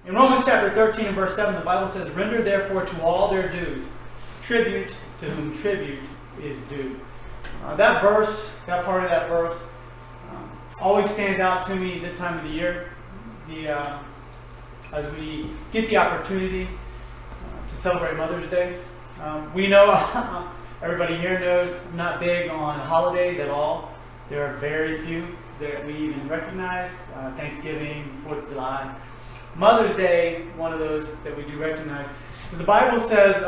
In Romans chapter 13 and verse 7, the Bible says, "Render therefore to all their dues, tribute to whom tribute is due." That verse, that part of that verse, always stands out to me this time of the year. As we get the opportunity to celebrate Mother's Day. We know, everybody here knows, I'm not big on holidays at all. There are very few that we even recognize. Thanksgiving, 4th of July. Mother's Day, one of those that we do recognize. So the Bible says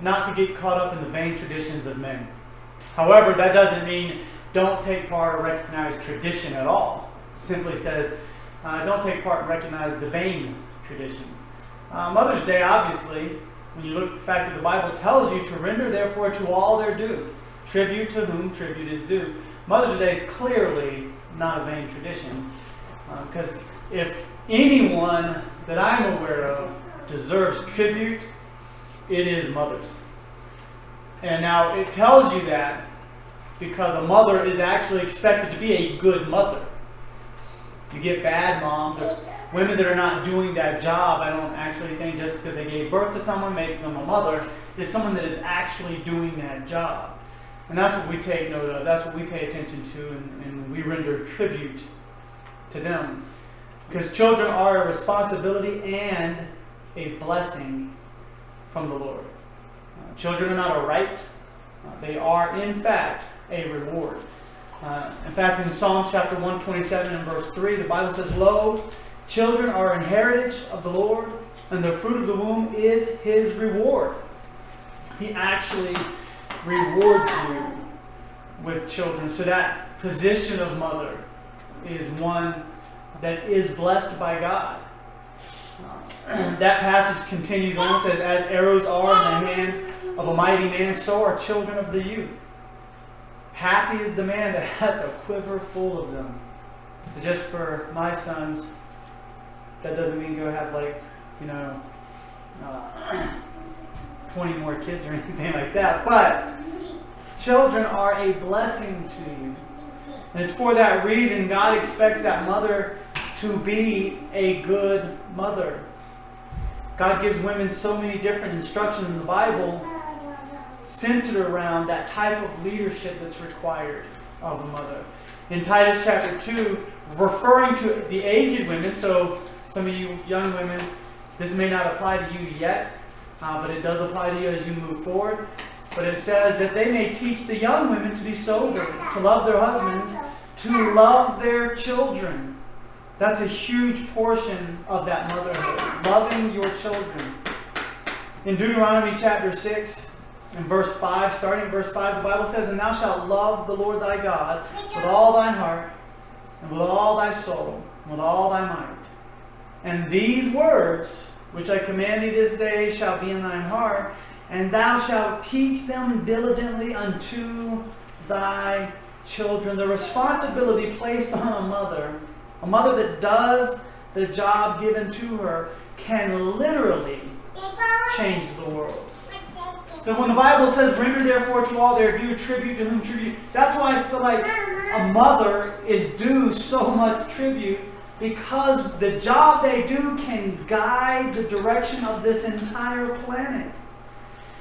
not to get caught up in the vain traditions of men. However, that doesn't mean don't take part or recognize tradition at all. It simply says don't take part and recognize the vain traditions. Mother's Day, obviously, when you look at the fact that the Bible tells you to render therefore to all their due, tribute to whom tribute is due. Mother's Day is clearly not a vain tradition, because if anyone that I'm aware of deserves tribute, it is mothers. And now it tells you that because a mother is actually expected to be a good mother. You get bad moms or women that are not doing that job. I don't actually think just because they gave birth to someone makes them a mother. It's someone that is actually doing that job. And that's what we take note of. That's what we pay attention to, and we render tribute to them. Because children are a responsibility and a blessing from the Lord. Children are not a right. They are, in fact, a reward. In fact, in Psalms chapter 127 and verse 3, the Bible says, "Lo, children are an heritage of the Lord, and the fruit of the womb is His reward." He actually rewards you with children. So that position of mother is one that is blessed by God. That passage continues on and says, "As arrows are in the hand of a mighty man, so are children of the youth. Happy is the man that hath a quiver full of them." So just for my sons, that doesn't mean go have 20 more kids or anything like that. But children are a blessing to you. And it's for that reason God expects that mother to be a good mother. God gives women so many different instructions in the Bible centered around that type of leadership that's required of a mother. In Titus chapter 2, referring to the aged women, so some of you young women, this may not apply to you yet, but it does apply to you as you move forward. But it says that they may teach the young women to be sober, to love their husbands, to love their children. That's a huge portion of that motherhood, loving your children. In Deuteronomy chapter 6, in verse 5, starting in verse 5, the Bible says, "And thou shalt love the Lord thy God with all thine heart, and with all thy soul, and with all thy might. And these words, which I command thee this day, shall be in thine heart, and thou shalt teach them diligently unto thy children." The responsibility placed on a mother that does the job given to her, can literally change the world. So when the Bible says, "Render therefore to all their due, tribute to whom tribute," that's why I feel like a mother is due so much tribute, because the job they do can guide the direction of this entire planet.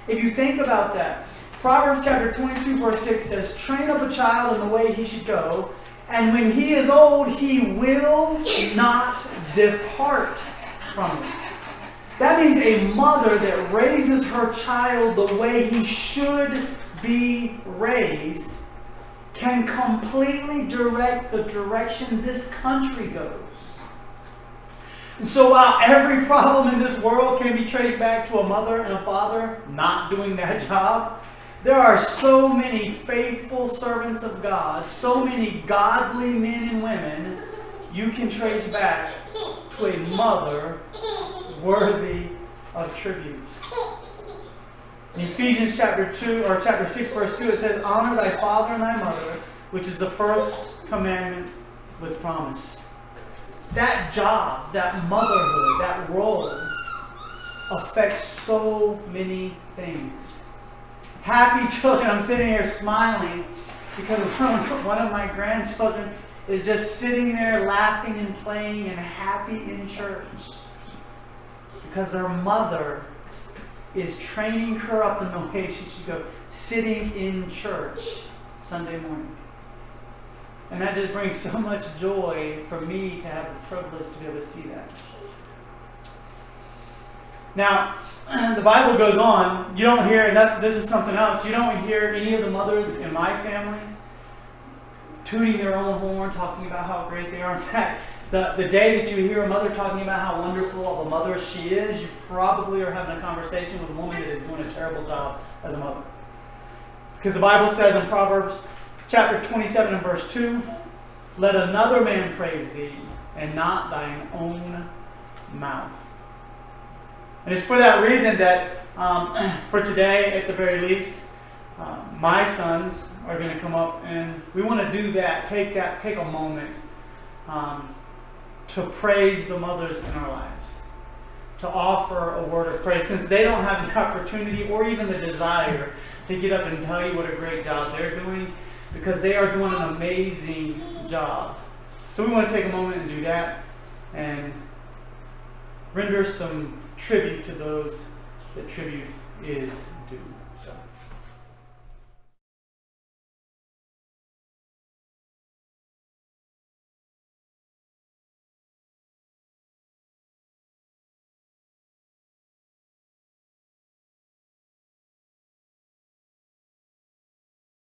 If you think about that, Proverbs chapter 22 verse 6 says, "Train up a child in the way he should go, and when he is old, he will not depart from it." That means a mother that raises her child the way he should be raised can completely direct the direction this country goes. And so while every problem in this world can be traced back to a mother and a father not doing that job, there are so many faithful servants of God, so many godly men and women you can trace back to a mother worthy of tribute. In Ephesians chapter 6 verse 2, it says, "Honor thy father and thy mother, which is the first commandment with promise." That job, that motherhood, that role affects so many things. Happy children. I'm sitting here smiling because one of my grandchildren is just sitting there laughing and playing and happy in church. because their mother is training her up in the way she should go, sitting in church Sunday morning. And that just brings so much joy for me to have the privilege to be able to see that. Now, the Bible goes on. You don't hear, and this is something else, you don't hear any of the mothers in my family tooting their own horn, talking about how great they are. In fact, the day that you hear a mother talking about how wonderful of a mother she is, you probably are having a conversation with a woman that is doing a terrible job as a mother. Because the Bible says in Proverbs chapter 27 and verse 2, let another man praise thee, and not thine own mouth. And it's for that reason that for today, at the very least, my sons are going to come up, and we want to do that. Take a moment to praise the mothers in our lives, to offer a word of praise, since they don't have the opportunity or even the desire to get up and tell you what a great job they're doing, because they are doing an amazing job. So we want to take a moment and do that and render some tribute to those that tribute is due. So.